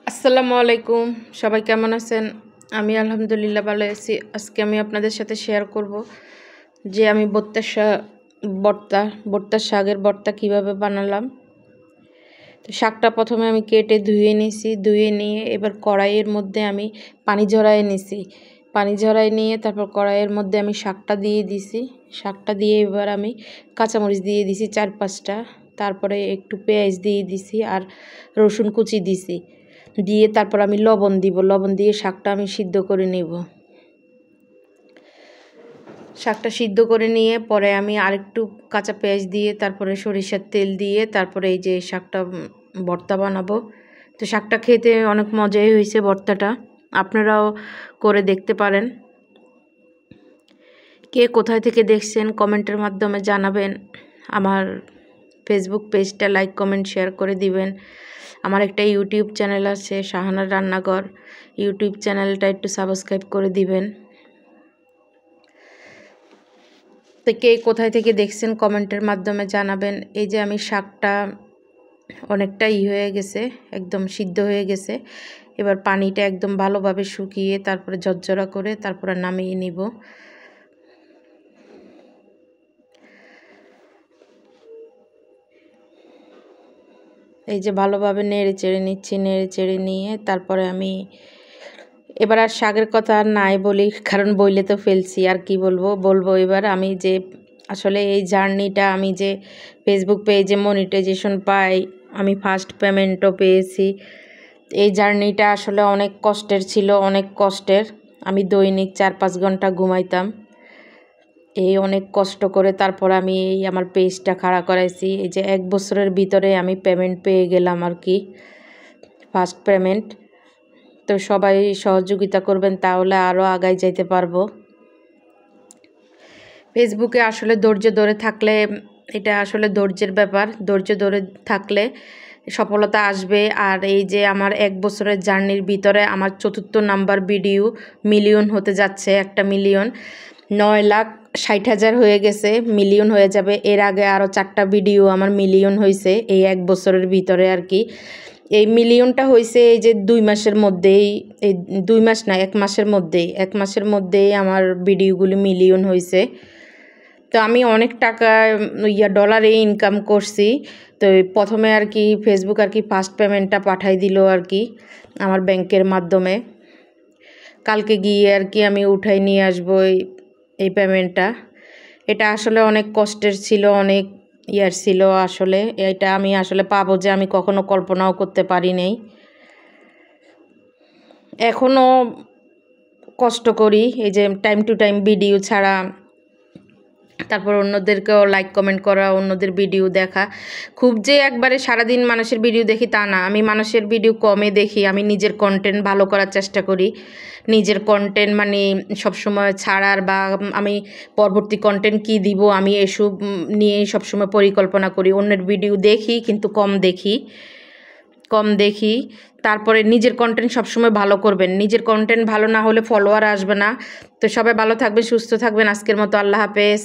আসসালামু আলাইকুম। সবাই কেমন আছেন? আমি আলহামদুলিল্লাহ ভালো আছি। আজকে আমি আপনাদের সাথে শেয়ার করব যে আমি ভর্তার শাকের ভর্তা কিভাবে বানালাম। তো শাকটা প্রথমে আমি কেটে ধুয়ে নিয়েছি, ধুয়ে নিয়ে এবার কড়াইয়ের মধ্যে আমি পানি ঝরায় নিয়েছি। পানি ঝরায় নিয়ে তারপর কড়াইয়ের মধ্যে আমি শাকটা দিয়ে দিছি। শাকটা দিয়ে এবার আমি কাঁচামরিচ দিয়ে দিছি 4-5টা, তারপরে একটু পেঁয়াজ দিয়ে দিছি আর রসুন কুচি দিছি। দিয়ে তারপর আমি লবণ দিব, লবণ দিয়ে শাকটা আমি সিদ্ধ করে নেব। শাকটা সিদ্ধ করে নিয়ে পরে আমি আরেকটু কাঁচা পেঁয়াজ দিয়ে তারপরে সরিষার তেল দিয়ে তারপরে এই যে শাকটা ভর্তা বানাবো। তো শাকটা খেতে অনেক মজাই হয়েছে ভর্তাটা, আপনারাও করে দেখতে পারেন। কে কোথায় থেকে দেখছেন কমেন্টের মাধ্যমে জানাবেন। আমার ফেসবুক পেজটা লাইক কমেন্ট শেয়ার করে দিবেন। আমার একটা ইউটিউব চ্যানেল আছে শাহানার রান্নাঘর, ইউটিউব চ্যানেলটা একটু সাবস্ক্রাইব করে দিবেন। তো কে কোথায় থেকে দেখছেন কমেন্টের মাধ্যমে জানাবেন। এই যে আমি শাকটা অনেকটা হয়ে গেছে, একদম সিদ্ধ হয়ে গেছে। এবার পানিটা একদম ভালোভাবে শুকিয়ে তারপরে ঝরঝরা করে তারপরে নামিয়ে নিব। এই যে ভালোভাবে নেড়ে চেড়ে নিচ্ছি, নেড়ে চেড়ে নিয়ে তারপরে আমি এবার আর শাকের কথা আর নাই বলি, কারণ বইলে তো ফেলছি, আর কি বলবো। এবার আমি যে আসলে এই জার্নিটা আমি যে ফেসবুক পেজে মনিটাইজেশন পাই, আমি ফার্স্ট পেমেন্টও পেয়েছি। এই জার্নিটা আসলে অনেক কষ্টের ছিল, অনেক কষ্টের। আমি দৈনিক 4-5 ঘন্টা ঘুমাইতাম। এই অনেক কষ্ট করে তারপর আমি এই আমার পেজটা খাড়া করাইছি। এই যে 1 বছরের ভিতরে আমি পেমেন্ট পেয়ে গেলাম আর কি, ফার্স্ট পেমেন্ট। তো সবাই সহযোগিতা করবেন, তাহলে আরও আগায় যেতে পারবো। ফেসবুকে আসলে ধৈর্য ধরে থাকলে, এটা আসলে ধৈর্যের ব্যাপার, ধৈর্য ধরে থাকলে সফলতা আসবে। আর এই যে আমার 1 বছরের জার্নির ভিতরে আমার 4র্থ নাম্বার ভিডিও মিলিয়ন হতে যাচ্ছে, 1 মিলিয়ন, 9,60,000 হয়ে গেছে, মিলিয়ন হয়ে যাবে। এর আগে আরও 4টা ভিডিও আমার মিলিয়ন হয়েছে এই 1 বছরের ভিতরে আর কি। এই মিলিয়নটা হয়েছে এই যে 2 মাসের মধ্যেই, এই 2 মাস না 1 মাসের মধ্যেই, 1 মাসের মধ্যেই আমার ভিডিওগুলি মিলিয়ন হয়েছে। তো আমি অনেক টাকা ডলারে ইনকাম করছি। তো প্রথমে আর কি ফেসবুক আর কি ফার্স্ট পেমেন্টটা পাঠাই দিল আর কি আমার ব্যাংকের মাধ্যমে। কালকে গিয়ে আর কি আমি উঠাই নিয়ে আসবো এই পেমেন্টটা। এটা আসলে অনেক কষ্টের ছিল, অনেক ছিল আসলে। এটা আমি আসলে পাবো যে আমি কখনো কল্পনাও করতে পারি নাই। এখনও কষ্ট করি এই যে টাইম টু টাইম ভিডিও ছাড়া, তারপর অন্যদেরকেও লাইক কমেন্ট করা, অন্যদের ভিডিও দেখা। খুব যে একবারে সারাদিন মানুষের ভিডিও দেখি তা না, আমি মানুষের ভিডিও কমে দেখি। আমি নিজের কন্টেন্ট ভালো করার চেষ্টা করি। নিজের কন্টেন্ট মানে সবসময় ছাড়ার, বা আমি পরবর্তী কন্টেন্ট কী দিব আমি এসব নিয়েই সবসময় পরিকল্পনা করি। অন্যের ভিডিও দেখি কিন্তু কম দেখি। তারপরে নিজের কন্টেন্ট সবসময় ভালো করবেন। নিজের কন্টেন্ট ভালো না হলে ফলোয়ার আসবে না। তো সবাই ভালো থাকবেন, সুস্থ থাকবেন। আজকের মতো আল্লাহ হাফেজ।